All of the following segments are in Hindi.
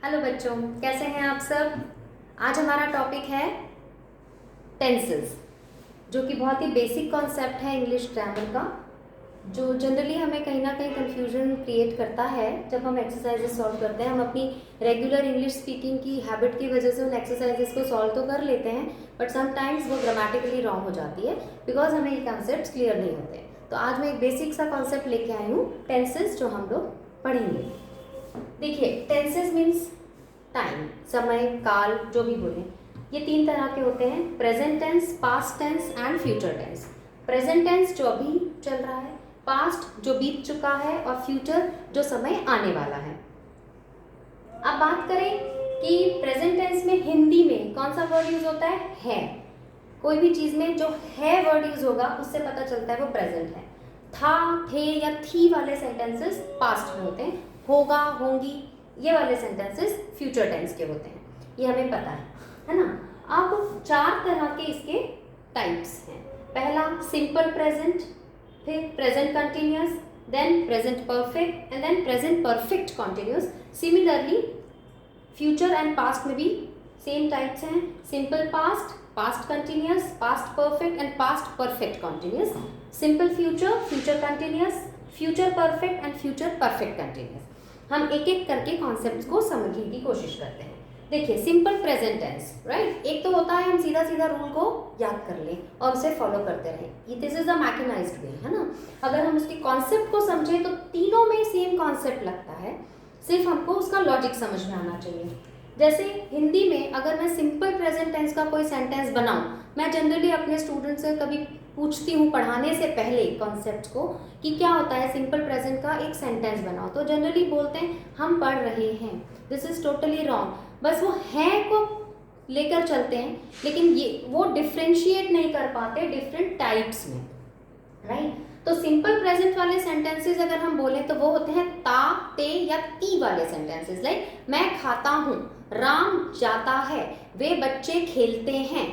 हेलो बच्चों, कैसे हैं आप सब। आज हमारा टॉपिक है टेंसेस, जो कि बहुत ही बेसिक कॉन्सेप्ट है इंग्लिश ग्रामर का, जो जनरली हमें कहीं ना कहीं कंफ्यूजन क्रिएट करता है जब हम एक्सरसाइजेस सॉल्व करते हैं। हम अपनी रेगुलर इंग्लिश स्पीकिंग की हैबिट की वजह से उन एक्सरसाइजेस को सॉल्व तो कर लेते हैं, बट समटाइम्स वो ग्रामेटिकली रॉन्ग हो जाती है बिकॉज हमें ये कॉन्सेप्ट क्लियर नहीं होते। तो आज मैं एक बेसिक सा कॉन्सेप्ट लेके आई हूँ, टेंसेस, जो हम लोग पढ़ेंगे। देखिए, टेंसेस मीन्स टाइम, समय, काल, जो भी बोलें। ये तीन तरह के होते हैं: present tense, past tense and future tense. Present tense जो अभी चल रहा है, पास्ट जो बीत चुका है, और फ्यूचर जो समय आने वाला है। अब बात करें कि प्रेजेंट टेंस में हिंदी में कौन सा वर्ड यूज होता है। कोई भी चीज में जो है वर्ड यूज होगा उससे पता चलता है वो प्रेजेंट है। था, थे या थी वाले सेंटेंसेस पास्ट में होते हैं। होगा, होंगी, ये वाले सेंटेंसेस फ्यूचर टेंस के होते हैं। ये हमें पता है ना। अब चार तरह के इसके टाइप्स हैं। पहला सिंपल प्रेजेंट, फिर present continuous, then present perfect and then present perfect continuous. Similarly future and past में भी सेम टाइप्स हैं: simple past, past continuous, past perfect and past perfect continuous. Simple future, future continuous, future perfect and future perfect continuous. हम एक एक करके कॉन्सेप्ट्स को समझने की कोशिश करते हैं। देखिए, सिंपल प्रेजेंट टेंस, राइट, एक तो होता है हम सीधा सीधा रूल को याद कर लें और उसे फॉलो करते रहें। दिस इज द मैकेनाइज्ड वे, है ना। अगर हम उसके कॉन्सेप्ट को समझें तो तीनों में सेम कॉन्सेप्ट लगता है, सिर्फ हमको उसका लॉजिक समझ में आना चाहिए। जैसे हिंदी में अगर मैं सिंपल प्रेजेंट टेंस का कोई सेंटेंस बनाऊं, मैं जनरली अपने स्टूडेंट से कभी पूछती हूँ पढ़ाने से पहले कॉन्सेप्ट को कि क्या होता है सिंपल प्रेजेंट का एक सेंटेंस बनाओ, तो जनरली बोलते हैं हम पढ़ रहे हैं। This is totally wrong. बस वो है को लेकर चलते हैं, लेकिन ये वो डिफ्रेंशिएट नहीं कर पाते डिफरेंट टाइप्स में, राइट। तो सिंपल प्रेजेंट वाले सेंटेंसेस अगर हम बोले तो वो होते हैं ता, ते या ती वाले सेंटेंसेस। लाइक मैं खाता हूँ, राम जाता है, वे बच्चे खेलते हैं,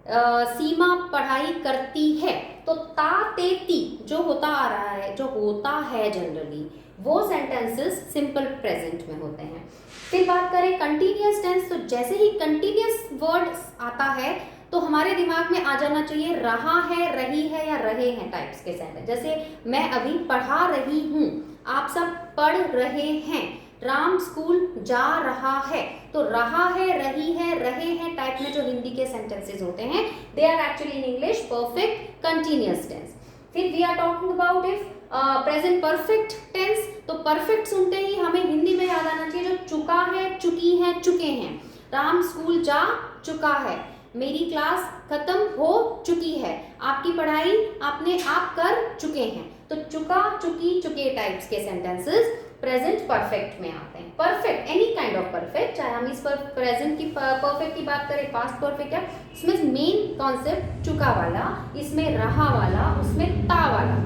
सीमा पढ़ाई करती है। तो ता, ते, ती जो होता आ रहा है, जो होता है जनरली, वो सेंटेंसेस सिंपल प्रेजेंट में होते हैं। फिर बात करें कंटिन्यूअस टेंस, तो जैसे ही कंटिन्यूअस वर्ड आता है तो हमारे दिमाग में आ जाना चाहिए रहा है, रही है या रहे हैं टाइप्स के सेंटेंस। जैसे मैं अभी पढ़ा रही हूँ, आप सब पढ़ रहे हैं, राम स्कूल जा रहा है। तो रहा है, रही है, रहे हैं टाइप में जो हिंदी के सेंटेंसेस होते हैं, they are actually in English perfect continuous tense. फिर we are talking about if present perfect tense, तो परफेक्ट सुनते ही हमें हिंदी में याद आना चाहिए जो चुका है, चुकी है, चुके हैं। राम स्कूल जा चुका है, मेरी क्लास खत्म हो चुकी है, आपकी पढ़ाई आपने आप कर चुके हैं। तो चुका, चुकी, चुके टाइप्स के सेंटेंसेस प्रेजेंट परफेक्ट में आते हैं। Perfect, any kind of perfect, चाहे हम इस पर प्रेजेंट की परफेक्ट की बात करें, पास्ट परफेक्ट है, इसमें मेन कॉन्सेप्ट चुका वाला, इसमें रहा वाला, उसमें ता वाला,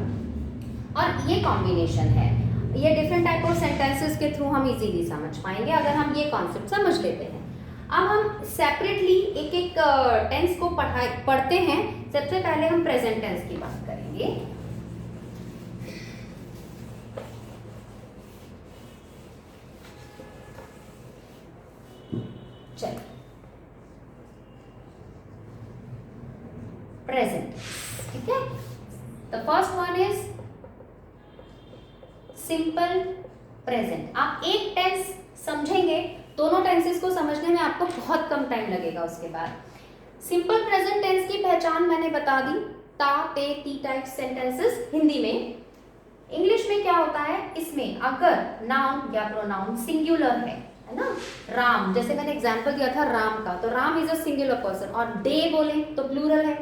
और ये कॉम्बिनेशन है। ये डिफरेंट टाइप ऑफ सेंटेंसेस के थ्रू हम इजीली समझ पाएंगे अगर हम ये कॉन्सेप्ट समझ लेते हैं। अब हम सेपरेटली एक एक टेंस को पढ़ते हैं। सबसे पहले हम प्रेजेंट टेंस की बात करेंगे। चलिए, प्रेजेंट, ठीक है। The first one is simple present. आप एक टेंस समझेंगे, दोनों टेंसेस को समझने में आपको बहुत कम टाइम लगेगा। उसके बाद सिंपल प्रेजेंट टेंस की पहचान मैंने बता दी, ता, ते, ती टाइप सेंटेंसेस हिंदी में। इंग्लिश में क्या होता है, इसमें अगर नाउन या प्रोनाउन सिंगुलर है ना, राम, जैसे मैंने एग्जांपल दिया था राम का, तो Ram is a singular person, और डे बोले तो प्लूरल है।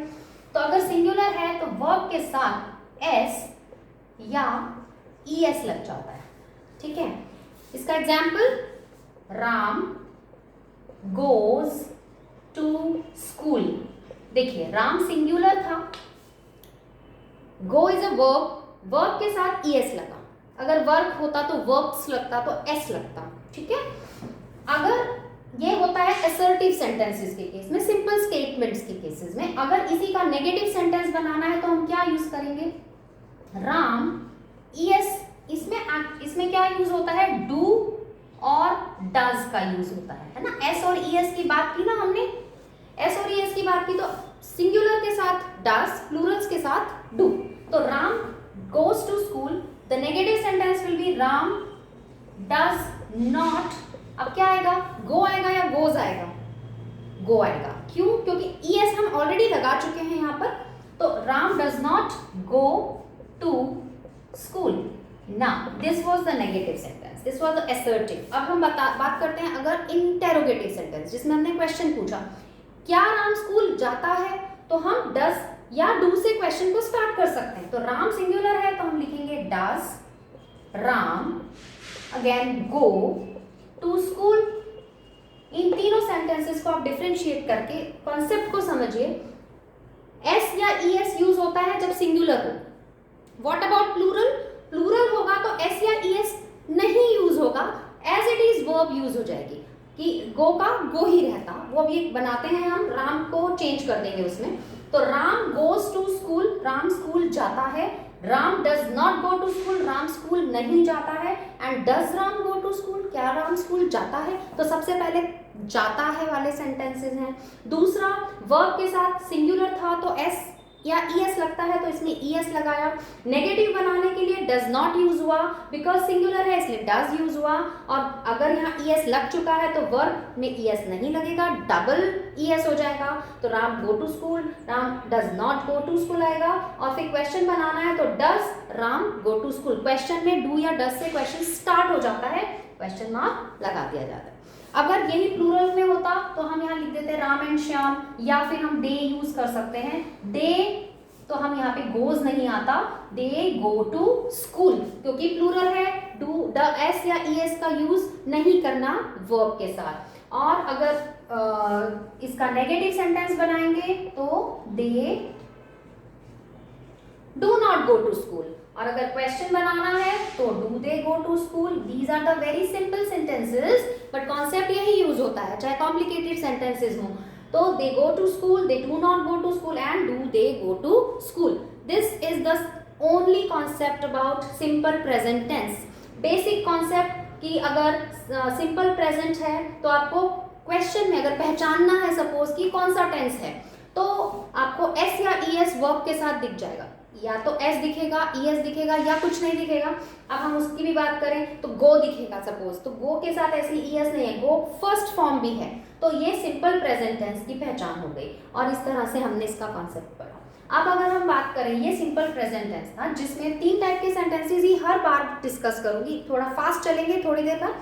तो अगर सिंगुलर है तो वर्ब के साथ एस या ईएस लग जाता है, ठीक है। इसका example, Ram goes to school. देखिए, राम सिंगुलर था, go is a verb, verb के साथ ईएस लगा। अगर वर्क होता तो वर्ब्स लगता तो एस लगता, ठीक है। अगर ये होता है असर्टिव सेंटेंसेस के केस में, सिंपल स्टेटमेंट्स के केसेस में। अगर इसी का नेगेटिव सेंटेंस बनाना है तो हम क्या यूज करेंगे, राम ईएस, इसमें क्या यूज होता है, डू और डज का यूज होता है ना। एस और ईएस की बात की ना हमने, एस और ईएस की बात की तो सिंगुलर के साथ डज, प्लूरल्स के साथ डू। तो Ram goes to school, the negative sentence will be Ram does not. अब क्या आएगा, गो आएगा या गोज आएगा? गो आएगा। क्यों? क्योंकि ईएस हम ऑलरेडी लगा चुके हैं यहाँ पर। तो Ram does not go to school. Now this was the negative sentence, this was the assertive. अब हम बात करते हैं अगर इंटेरोगेटिव सेंटेंस, जिसमें हमने क्वेश्चन पूछा क्या राम स्कूल जाता है, तो हम डज या डू से क्वेश्चन को स्टार्ट कर सकते हैं। तो राम सिंगुलर है तो हम लिखेंगे does Ram again go to school. इन तीनों सेंटेंसेस को आप डिफरेंशिएट करके कॉन्सेप्ट को समझिए। एस या ईएस यूज होता है जब सिंगुलर हो। What about plural? प्लूरल होगा तो एस या ईएस नहीं यूज होगा, as it is verb use हो जाएगी कि गो का गो ही रहता। वो अभी बनाते हैं हम, राम को चेंज कर देंगे उसमें। तो Ram goes to school, Ram school जाता है। Ram does not go to school, Ram school नहीं जाता है। And does Ram go to school, क्या राम स्कूल जाता है? तो सबसे पहले जाता है वाले सेंटेंसेस हैं। दूसरा वर्ब के साथ सिंगुलर था तो एस या ईएस लगता है तो इसमें ईएस लगाया। नेगेटिव बनाने के लिए डज नॉट यूज हुआ, बिकॉज सिंगुलर है इसलिए डज यूज हुआ। और अगर यहाँ ईएस लग चुका है तो वर्ब में ईएस नहीं लगेगा, डबल ईएस हो जाएगा। तो Ram go to school, Ram does not go to school आएगा। और फिर क्वेश्चन बनाना है तो does Ram go to school. Question में डू या डज से क्वेश्चन स्टार्ट हो जाता है, क्वेश्चन मार्क लगा दिया जाता है। अगर यही प्लूरल में होता तो हम यहाँ लिख देते राम एंड श्याम, या फिर हम दे यूज कर सकते हैं। दे तो हम यहाँ पे गोज नहीं आता, दे गो टू स्कूल, क्योंकि प्लूरल है। डू द एस या ईएस का यूज नहीं करना वर्ब के साथ। और अगर इसका नेगेटिव सेंटेंस बनाएंगे तो they do not go to school. और अगर क्वेश्चन बनाना है तो do they go to school. These are the very simple sentences, but concept यही यूज होता है, चाहे कॉम्प्लिकेटेड सेंटेंसेस हो। तो they go to school, they do not go to school and do they go to school. This is the only concept about simple present tense. Basic concept कि अगर सिंपल प्रेजेंट है तो आपको क्वेश्चन में अगर पहचानना है सपोज कि कौन सा टेंस है, तो आपको एस या ईएस वर्ब के साथ दिख जाएगा। या तो एस दिखेगा, ईएस दिखेगा, या कुछ नहीं दिखेगा। अब हम उसकी भी बात करें तो गो दिखेगा सपोज, तो गो के साथ ऐसे ईएस नहीं है, गो फर्स्ट फॉर्म भी है। तो ये सिंपल प्रेजेंट टेंस की पहचान हो गई और इस तरह से हमने इसका कॉन्सेप्ट पढ़ा। अब अगर हम बात करें, ये सिंपल प्रेजेंट टेंस था जिसमें 3 टाइप के सेंटेंसेस ही हर बार डिस्कस करूंगी। थोड़ा फास्ट चलेंगे थोड़ी देर तक।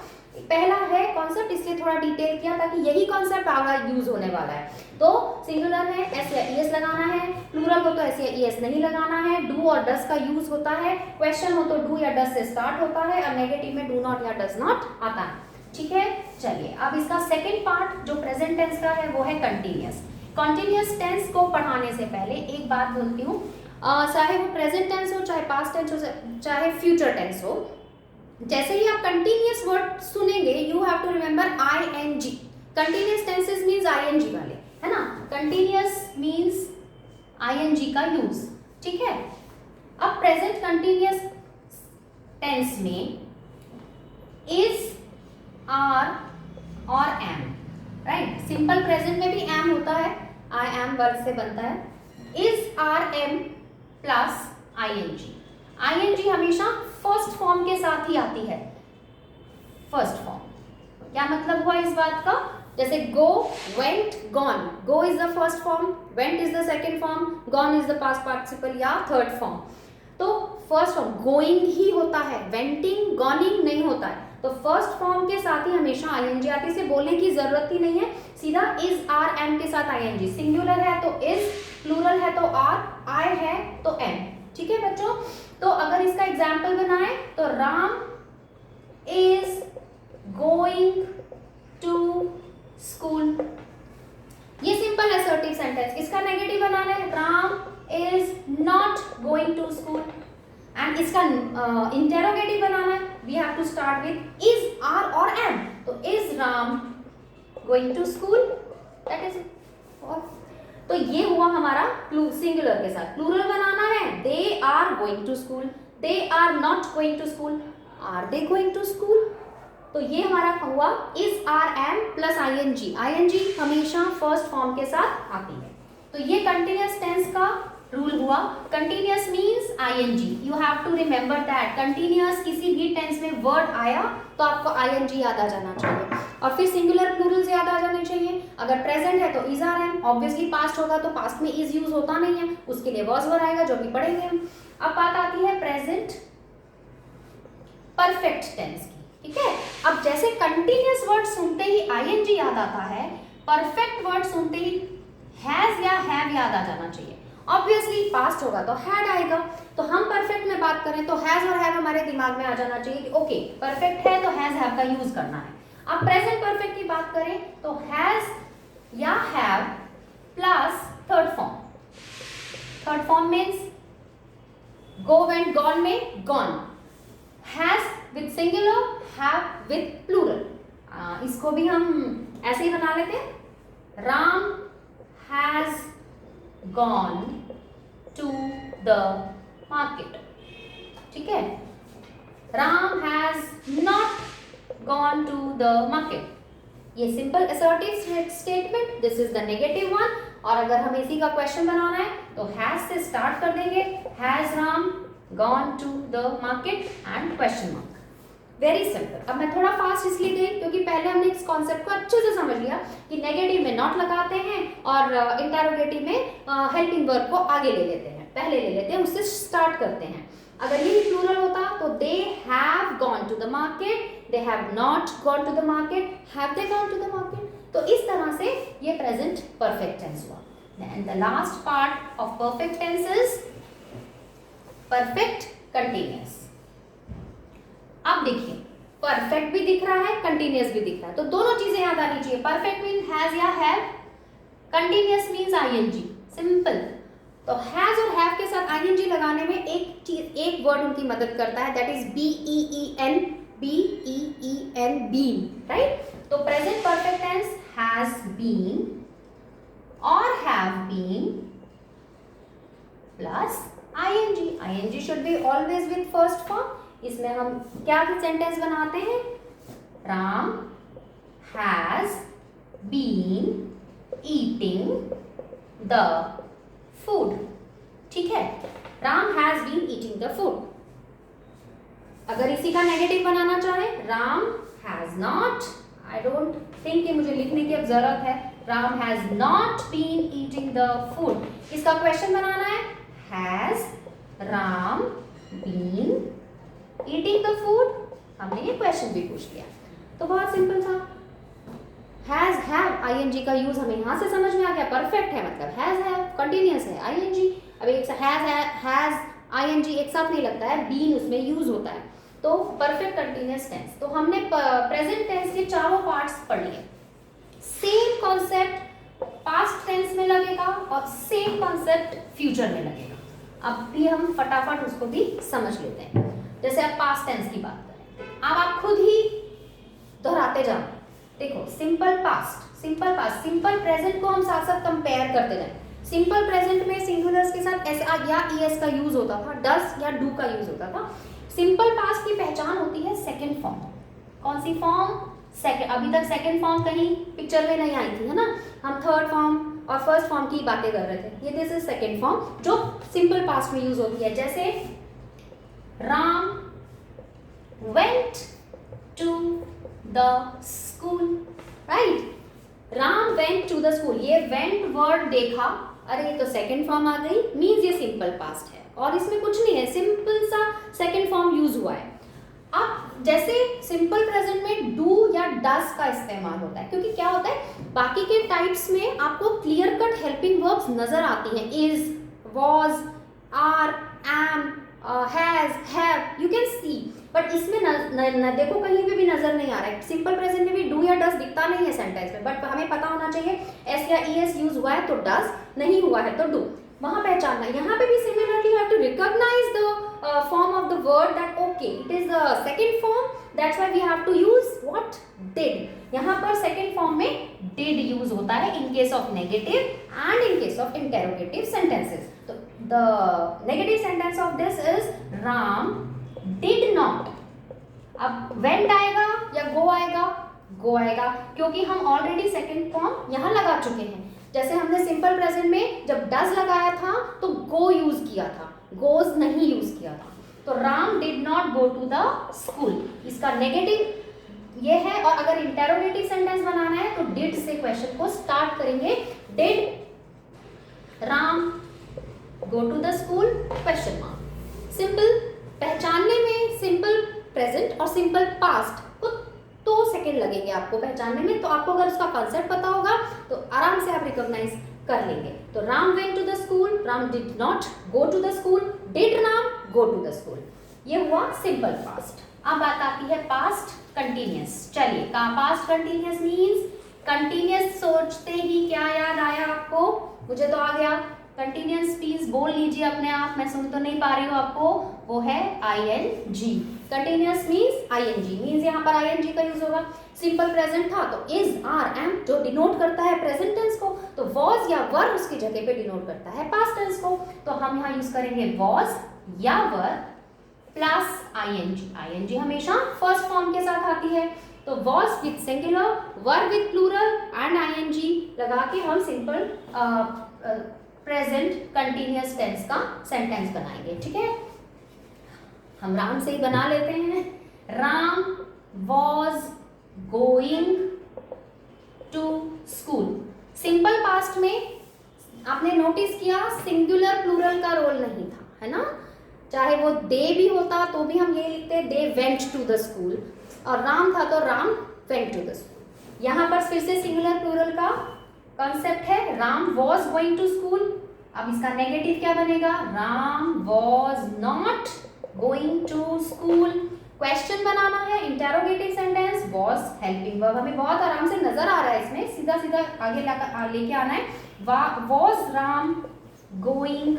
पहला है कॉन्सेप्ट, इसलिए थोड़ा डिटेल किया ताकि यही कॉन्सेप्ट आगे यूज होने वाला है। तो सिंगुलर है एस या ईएस लगाना है, प्लूरल हो तो एस या ईएस नहीं लगाना है, डू और डज का यूज होता है, क्वेश्चन हो तो डू या डज से स्टार्ट होता है, और नेगेटिव में डू नॉट या डज नॉट आता है। ठीक है, चलिए अब इसका सेकेंड पार्ट जो प्रेजेंट टेंस का है वो है कंटिन्यूअस। कंटिन्यूअस टेंस को पढ़ाने से पहले एक बात बोलती हूँ, चाहे वो प्रेजेंट टेंस हो, चाहे पास्ट टेंस हो, चाहे फ्यूचर टेंस हो, जैसे ही आप कंटिन्यूअस वर्ड सुनेंगे you have to remember ING. Continuous tenses means ING वाले, है ना। कंटिन्यूअस मींस आईएनजी का यूज, ठीक है। अब प्रेजेंट कंटिन्यूअस टेंस में इज, आर और एम, राइट। सिंपल प्रेजेंट में भी एम होता है, आई एम वर्ड से बनता है। Is, are, am plus ING. ING हमेशा फर्स्ट फॉर्म के साथ ही आती है। फर्स्ट फॉर्म क्या मतलब हुआ इस बात का? जैसे go, went, gone. Go is the first form, went is the second form, gone is the past participle या थर्ड फॉर्म। तो फर्स्ट फॉर्म गोइंग ही होता है, वेंटिंग, गॉनिंग नहीं होता है। तो फर्स्ट फॉर्म के साथ ही हमेशा आईएनजी आती है, इसे बोलने की जरूरत ही नहीं है, सीधा इज, आर, एम के साथ आईएनजी। सिंगुलर है तो इज, प्लूरल है तो आर, आई है तो एम। ठीक है बच्चों, तो अगर इसका एग्जाम्पल बनाए तो Ram is going to school. ये सिंपल असर्टिव सेंटेंस। इसका नेगेटिव बनाना है, Ram is not going to school. And इसका इंटेरोगेटिव बनाना है, we have to start with is, are और एम। तो is Ram going to school, that is. तो ये हुआ हमारा सिंगुलर के साथ। प्लूरल बनाना है, they are going to school, they are not going to school, are they going to school, तो ये हमारा हुआ is are am plus ING. ING हमेशा फर्स्ट फॉर्म के साथ आती है। तो ये कंटिन्यूअस टेंस का रूल हुआ। Continuous means ING, you have to remember that. Continuous किसी भी टेंस में वर्ड आया तो आपको आईएनजी याद आ जाना चाहिए, और फिर सिंगुलर प्लूरल्स याद आ जाने चाहिए। अगर प्रेजेंट है तो is are am, obviously past होगा तो पास्ट में इज यूज होता नहीं है, उसके लिए वॉज वर आएगा जो भी पढ़ेंगे हम। अब बात आती है प्रेजेंट परफेक्ट टेंस की, ठीक है। अब जैसे कंटिन्यूअस वर्ड सुनते ही आईएनजी याद आता है, परफेक्ट वर्ड सुनते ही हैज या हैव याद आ जाना चाहिए। ऑब्वियसली पास्ट होगा तो हैड आएगा, तो हम परफेक्ट में बात करें तो हैज और हैव हमारे दिमाग में आ जाना चाहिए कि ओके परफेक्ट है तो हैज हैव का यूज करना है। अब प्रेजेंट परफेक्ट की बात करें तो हैज या have plus third form. Third form means go went gone में gone, has with singular, have with plural. इसको भी हम ऐसे ही बना लेते हैं, Ram has gone to the market, ठीक है। Ram has not gone to the market, ये simple assertive statement, this is the negative one. और अगर हमें इसी का क्वेश्चन बनाना है तो हैज से स्टार्ट कर देंगे, has Ram gone to the market and question mark. Very simple. अब मैं थोड़ा फास्ट इसलिए गई क्योंकि पहले हमने इस कॉन्सेप्ट को अच्छे से समझ लिया कि नेगेटिव में नॉट लगाते हैं और इंटरोगेटिव में हेल्पिंग वर्ब को आगे ले लेते हैं, पहले ले लेते हैं, उससे स्टार्ट करते हैं। अगर ये प्लूरल होता तो they have gone to the market, they have not gone to the market, have they gone to the market. तो इस तरह से ये प्रेजेंट परफेक्ट टेंस हुआ। Then the last part of perfect tense is perfect continuous. अब देखिए परफेक्ट भी दिख रहा है, कंटीन्यूअस भी दिख रहा है, तो दोनों चीजें याद आनी चाहिए। परफेक्ट मीन हैज या have, continuous means ING, simple. तो हैज और हैव के साथ आईएनजी लगाने में एक चीज, एक वर्ड उनकी मदद करता है, that is B E E N, B E E N, been, right. तो present perfect tense has been और have been plus ING. I N G should be always with first form. इसमें हम क्या सेंटेंस बनाते हैं, Ram has been eating the food, ठीक है। Ram has been eating the food. अगर इसी का नेगेटिव बनाना चाहे, Ram has not, I don't think कि मुझे लिखने की अब जरूरत है, Ram has not been eating the food. इसका क्वेश्चन बनाना है, has Ram been eating the food. हमने ये क्वेश्चन भी पूछ लिया, तो बहुत सिंपल था। हैज हैव आईएनजी का यूज हमें यहां से समझ में आ गया, परफेक्ट है मतलब हैज हैव, कंटीन्यूअस है आईएनजी। अब एक हैज आईएनजी एक साथ नहीं लगता है, बीन उसमें यूज होता है। तो परफेक्ट कंटीन्यूअस टेंस। तो हमने प्रेजेंट टेंस के चारों पार्ट्स पढ़ लिए। सेम कॉन्सेप्ट पास्ट टेंस में लगेगा और सेम कॉन्सेप्ट फ्यूचर में लगेगा। अब भी हम फटाफट उसको भी समझ लेते हैं। जैसे आप पास्ट टेंस की बात करें, अब आप खुद ही दोहराते जाओ। देखो simple past, simple past, simple present को हम साथ साथ कंपेयर करते जाएं। सिंपल प्रेजेंट में सिंगुलर्स के साथ एस या ईएस का यूज होता था, डस या डू का यूज होता था। सिंपल पास्ट की पहचान होती है सेकंड फॉर्म। कौन सी फॉर्म? सेकंड। अभी तक सेकंड फॉर्म कहीं पिक्चर में नहीं आई थी, है ना। हम थर्ड फॉर्म और फर्स्ट फॉर्म की बातें कर रहे थे। ये दिस इज सेकंड फॉर्म जो सिंपल पास्ट में यूज होती है। जैसे Ram went to the school, right? Ram went to the school। ये went वर्ड देखा, अरे ये तो सेकंड फॉर्म आ गई, मीन्स ये सिंपल पास्ट है और इसमें कुछ नहीं है, सिंपल सा सेकंड फॉर्म यूज हुआ है। अब जैसे सिंपल प्रेजेंट में डू या डस का इस्तेमाल होता है, क्योंकि क्या होता है बाकी के टाइप्स में आपको क्लियर कट हेल्पिंग वर्ब्स नजर आती हैं, is, was, are, am, has, have, you can see. But इसमें देखो कहीं पे भी नजर नहीं आ रहा है। सिंपल प्रेजेंट में भी डू या डस दिखता नहीं है सेंटेंस में, बट हमें पता होना चाहिए एस या ईएस यूज हुआ है तो डस, नहीं हुआ है तो डू, वहां पहचानना। यहाँ पे भी similarly you have to recognise the form of the word that okay it is the second form, that's why we have to use what, did. यहाँ पर सेकंड फॉर्म में डिड यूज होता है in case of negative and in case of interrogative sentences. तो the negative sentence of this is Ram did not अब वेंट आएगा या गो आएगा? गो आएगा, क्योंकि हम ऑलरेडी सेकंड फॉर्म यहाँ लगा चुके हैं। जैसे हमने सिंपल प्रेजेंट में जब डज लगाया था तो गो यूज किया था, गोज नहीं यूज किया था। तो Ram did not go to the school, इसका नेगेटिव ये है। और अगर इंटेरोगेटिव सेंटेंस बनाना है तो डिड से क्वेश्चन को स्टार्ट करेंगे। Did Ram go to the school? Question mark. Simple पहचानने में सिंपल प्रेजेंट और सिंपल पास्ट को 2 सेकेंड लगेंगे आपको पहचानने में। तो आपको अगर उसका कॉन्सेप्ट पता होगा तो आराम से आप रिकॉग्नाइज कर लेंगे। तो Ram went to the school, Ram did not go to the school, did Ram go to the school. ये हुआ सिंपल पास्ट। अब बात आती है पास्ट कंटिन्यूअस। चलिए, का पास्ट कंटिन्यूअस मींस कंटिन्यूअस सोचते ही क्या याद आया आपको? मुझे तो आ गया। कंटिन्यूअस प्लीज बोल लीजिए अपने आप, मैं सुन तो नहीं पा रही हूँ आपको। वो है ING। Continuous means ING means यहाँ पर ING का यूज होगा। सिंपल प्रेजेंट था तो इज, आर, एम जो डिनोट करता है प्रेजेंट टेंस को, तो वॉज या वर उसकी जगह पे डिनोट करता है पास्ट टेंस को। तो हम यहाँ यूज करेंगे वॉज या वर प्लस ING हमेशा फर्स्ट फॉर्म के साथ आती है। तो was with singular, were with plural and ING लगा के हम सिंपल प्रेजेंट कंटिन्यूअस टेंस का सेंटेंस बनाएंगे। ठीक है, हम राम से ही बना लेते हैं। Ram was going to school. Simple past में आपने नोटिस किया सिंगुलर प्लूरल का रोल नहीं था, है ना? चाहे वो दे भी होता तो भी हम ये लिखते they went to the school, और राम था तो Ram went to the school. यहाँ पर फिर से सिंगुलर प्लूरल का कॉन्सेप्ट है। Ram was going to school. अब इसका नेगेटिव क्या बनेगा? Ram was not going to school. Question बनाना है, interrogative sentence, was helping verb हमें बहुत आराम से नजर आ रहा है इसमें, सीधा सीधा आगे लेके आना है। Was Ram going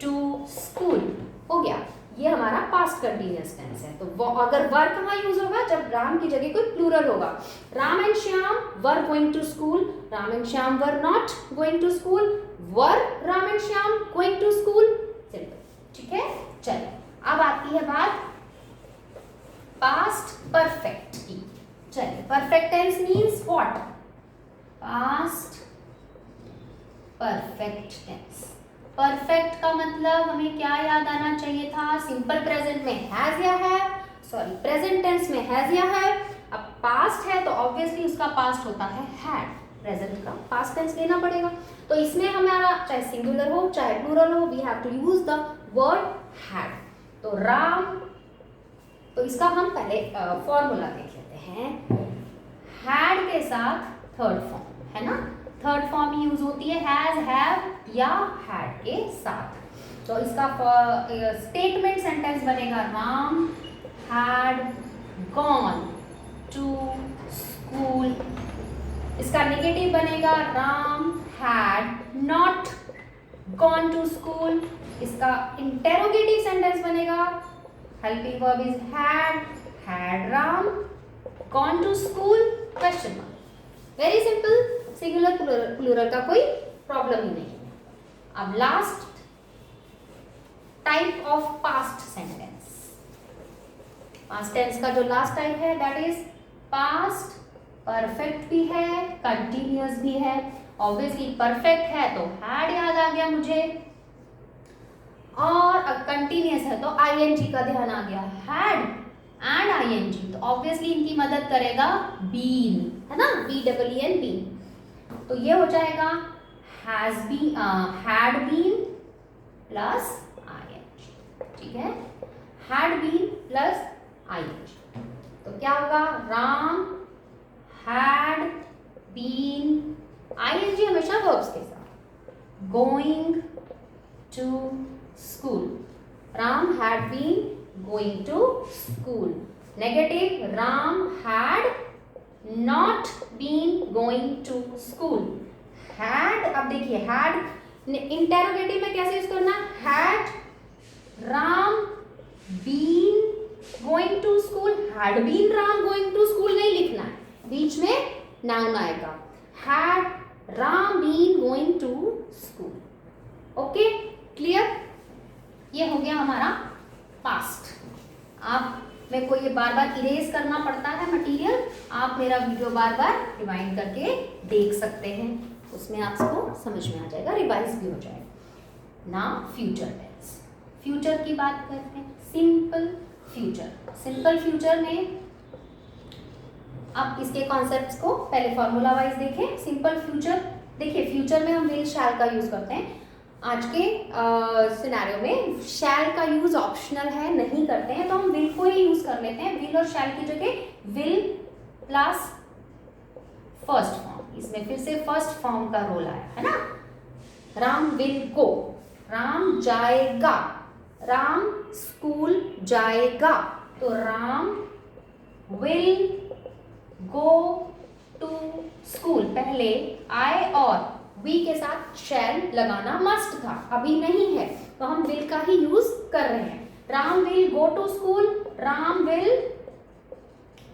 to school हो गया। ये हमारा पास्ट कंटिन्यूअस टेंस है। तो अगर वर कहाँ यूज होगा? जब राम की जगह कोई प्लूरल होगा। Ram and Shyam were going to school, Ram and Shyam were not going to school, were Ram and Shyam going to school. Simple. ठीक है, चलो अब आती है बात पास्ट परफेक्ट की। चलिए, perfect tense means what? Past perfect tense. Perfect का मतलब हमें क्या याद आना चाहिए था? सिंपल प्रेजेंट में हैज या हैव, सॉरी प्रेजेंट टेंस में हैज या हैव। अब पास्ट है तो ऑब्वियसली उसका पास्ट होता है हैड, प्रेजेंट का पास्ट टेंस लेना पड़ेगा। तो इसमें हमारा चाहे सिंगुलर हो चाहे प्लूरल हो, we have to use the word had. तो राम, तो इसका हम पहले फॉर्मूला देख लेते हैं। हैड के साथ थर्ड फॉर्म, है ना? थर्ड फॉर्म यूज होती है हैज, हैव या हैड के साथ। तो इसका स्टेटमेंट सेंटेंस बनेगा Ram had gone to school. इसका नेगेटिव बनेगा Ram had not gone to school. इसका इंटेरोगेटिव सेंटेंस बनेगा helping verb is had Ram gone to school? Question mark. Very simple, singular plural का कोई प्रॉब्लम ही नहीं है। अब last type of past sentence, past tense का जो लास्ट टाइप है दैट इज पास्ट परफेक्ट भी है, कंटिन्यूअस भी है। ऑब्वियसली परफेक्ट है तो हैड याद आ गया मुझे, और कंटिन्यूअस है तो ING का ध्यान आ गया। हैड एंड ING तो ऑब्वियसली इनकी मदद करेगा बीन, है ना? BEEN been. तो ये हो जाएगा has been, had been plus ING। ठीक है, हैड बीन प्लस ING। तो क्या होगा? राम हैड बीन, ING हमेशा वर्ब्स के साथ, going to school. Ram had been going to school. Negative, Ram had not been going to school. Had, अब देखिए हैड इंटेरोगेटिव में कैसे यूज करना? Had Ram been going to school. Had been Ram going to school नहीं लिखना है, बीच में नाउन आएगा। Had Ram been going to school. Okay, clear? ये हो गया हमारा पास्ट। अब मेरे को ये बार बार इरेज करना पड़ता है मटेरियल, आप मेरा वीडियो बार बार रिवाइंड करके देख सकते हैं, उसमें आपको समझ में आ जाएगा, रिवाइज भी हो जाएगा ना। फ्यूचर टेंस, फ्यूचर की बात करते हैं। सिंपल फ्यूचर, सिंपल फ्यूचर में आप इसके कॉन्सेप्ट्स को पहले फॉर्मूला वाइज देखें। सिंपल फ्यूचर, देखिए फ्यूचर में हम विल शैल का यूज करते हैं। आज के सिनेरियो में शैल का यूज ऑप्शनल है, नहीं करते हैं, तो हम विल को ही यूज कर लेते हैं। विल और शैल की जगह विल प्लस फर्स्ट फॉर्म, इसमें फिर से फर्स्ट फॉर्म का रोल आया है ना। राम विल गो, राम जाएगा, राम स्कूल जाएगा, तो Ram will go to school. पहले आई और वी के साथ शैल लगाना मस्ट था, अभी नहीं है, तो हम विल का ही यूज कर रहे हैं। Ram will go to school, Ram will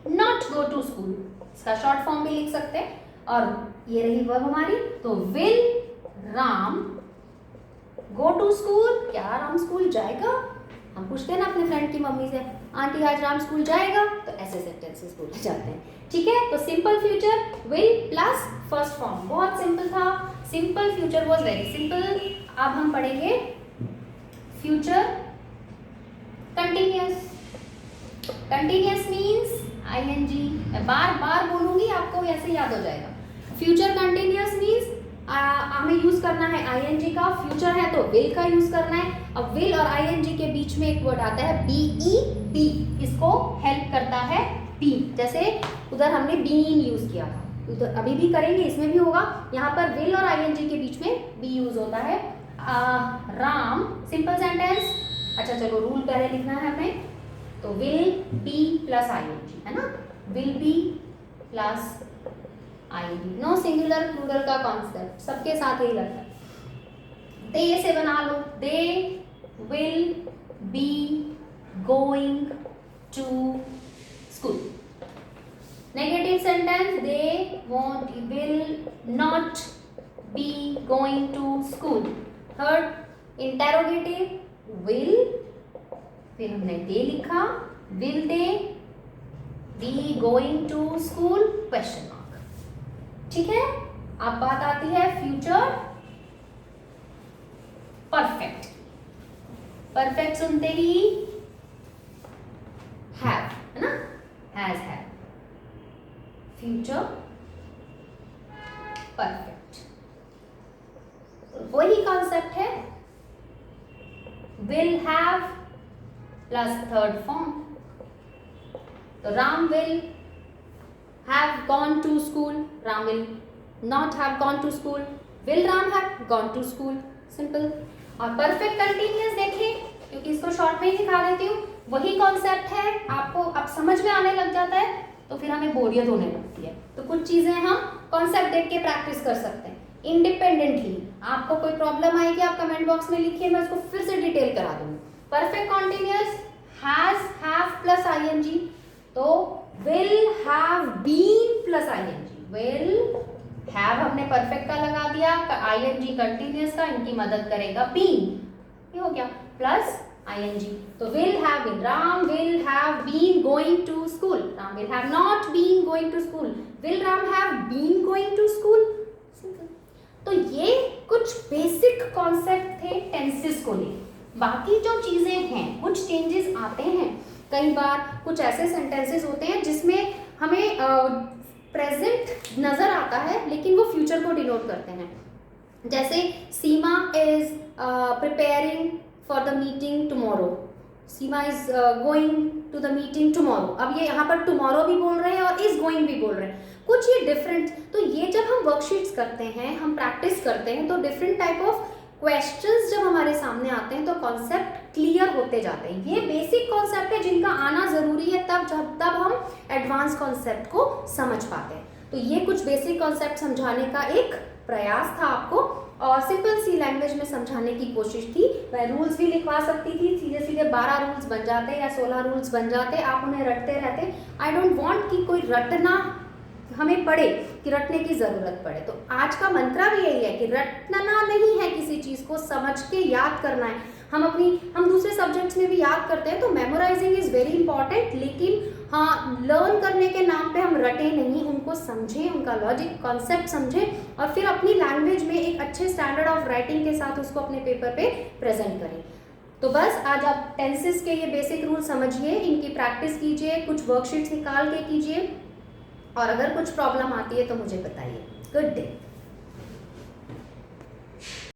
not go to school, इसका शॉर्ट फॉर्म भी लिख सकते हैं। और ये रही वर्ब हमारी, तो will Ram go to school, क्या राम स्कूल जाएगा? हम पूछते हैं ना अपने फ्रेंड की मम्मी से, आंटी आज राम स्कूल जाएगा, तो ऐसे सेंटेंसेस बोले जाते हैं। ठीक है, तो simple future will plus first form, बहुत सिंपल था। Simple future was very simple. अब हम पढ़ेंगे future continuous. Continuous means ING, मैं बार बार बोलूंगी, आपको ऐसे याद हो जाएगा। फ्यूचर कंटिन्यूअस मीन्स हमें यूज करना है आईएनजी का, फ्यूचर है तो विल का यूज करना है। अब विल और आईएनजी के बीच में एक वर्ड आता है बीईपी, इसको हेल्प करता है बी। जैसे उधर हमने बीन यूज किया था, उधर अभी भी करेंगे, इसमें भी होगा। यहाँ पर विल और आईएनजी के बीच में बी यूज होता है। Ram, simple sentence. अच्छा चलो रूल पहले लिखना है हमें, तो विल बी प्लस आईएनजी है ना, will be plus I N G, no singular plural का कॉन्सेप्ट, सबके साथ ही लगता है। दे से बना लो, they will be going to school. Negative sentence, they won't will not be going to school. Third interrogative, will, फिर हमने दे लिखा, will they be going to school, question mark. ठीक है, अब बात आती है फ्यूचर परफेक्ट। परफेक्ट सुनते ही हैव है ना, हैज है। फ्यूचर परफेक्ट वही कॉन्सेप्ट है, will have plus third form. तो Ram will have gone to school, Ram will not have gone to school, will Ram have gone to school, simple। और perfect continuous देखें, क्योंकि इसको शॉर्ट में ही दिखा देती हूँ, वही कॉन्सेप्ट है, आपको अब समझ में आने लग जाता है, तो फिर हमें बोरियत होने लगती है। तो कुछ चीजें हम कॉन्सेप्ट देख के प्रैक्टिस कर सकते हैं इंडिपेंडेंटली। आपको कोई प्रॉब्लम आएगी, आप कमेंट बॉक्स में लिखिए, मैं उसको फिर से डिटेल करा दूंगी। Perfect continuous has have plus ING, तो will have been plus ing, will have हमने परफेक्ट का लगा दिया, ing कंटिन्यूअस का, इनकी मदद करेगा been, ये हो गया, प्लस ing, तो will have been, Ram will have been going to school, Ram will have not been going to school, will Ram have been going to school, simple। तो ये कुछ बेसिक कॉन्सेप्ट थे टेंसेस को लेकर। बाकी जो चीजें हैं, कुछ चेंजेस आते हैं, कई बार कुछ ऐसे सेंटेंसेस होते हैं जिसमें हमें प्रेजेंट नजर आता है लेकिन वो फ्यूचर को डिनोट करते हैं। जैसे Seema is preparing for the meeting tomorrow, Seema is going to the meeting tomorrow. अब ये यहाँ पर टुमारो भी बोल रहे हैं और इज गोइंग भी बोल रहे हैं, कुछ ये डिफरेंट। तो ये जब हम वर्कशीट्स करते हैं, हम प्रैक्टिस करते हैं, तो डिफरेंट टाइप ऑफ क्वेश्चंस जब हमारे सामने आते हैं तो कॉन्सेप्ट क्लियर होते जाते हैं। ये बेसिक कॉन्सेप्ट है जिनका आना जरूरी है, तब हम एडवांस कॉन्सेप्ट को समझ पाते हैं। तो ये कुछ बेसिक कॉन्सेप्ट समझाने का एक प्रयास था आपको, और सिंपल सी लैंग्वेज में समझाने की कोशिश थी। मैं रूल्स भी लिखवा सकती थी, सीधे सीधे 12 रूल्स बन जाते या 16 रूल्स बन जाते, आप उन्हें रटते रहते। आई डोंट वांट कि कोई रटना हमें पड़े, कि रटने की जरूरत पड़े। तो आज का मंत्र भी यही है कि रटना नहीं है, किसी चीज को समझ के याद करना है। हम दूसरे सब्जेक्ट्स में भी याद करते हैं, तो मेमोराइजिंग इज़ वेरी इंपॉर्टेंट, लेकिन हाँ लर्न करने के नाम पे हम रटें नहीं, उनको समझें, उनका लॉजिक कॉन्सेप्ट समझें और फिर अपनी लैंग्वेज में एक अच्छे स्टैंडर्ड ऑफ राइटिंग के साथ उसको अपने पेपर पे प्रेजेंट करें। तो बस आज आप टेंसेस के ये बेसिक रूल समझिए, इनकी प्रैक्टिस कीजिए, कुछ वर्कशीट्स निकाल के कीजिए और अगर कुछ प्रॉब्लम आती है तो मुझे बताइए। Good day.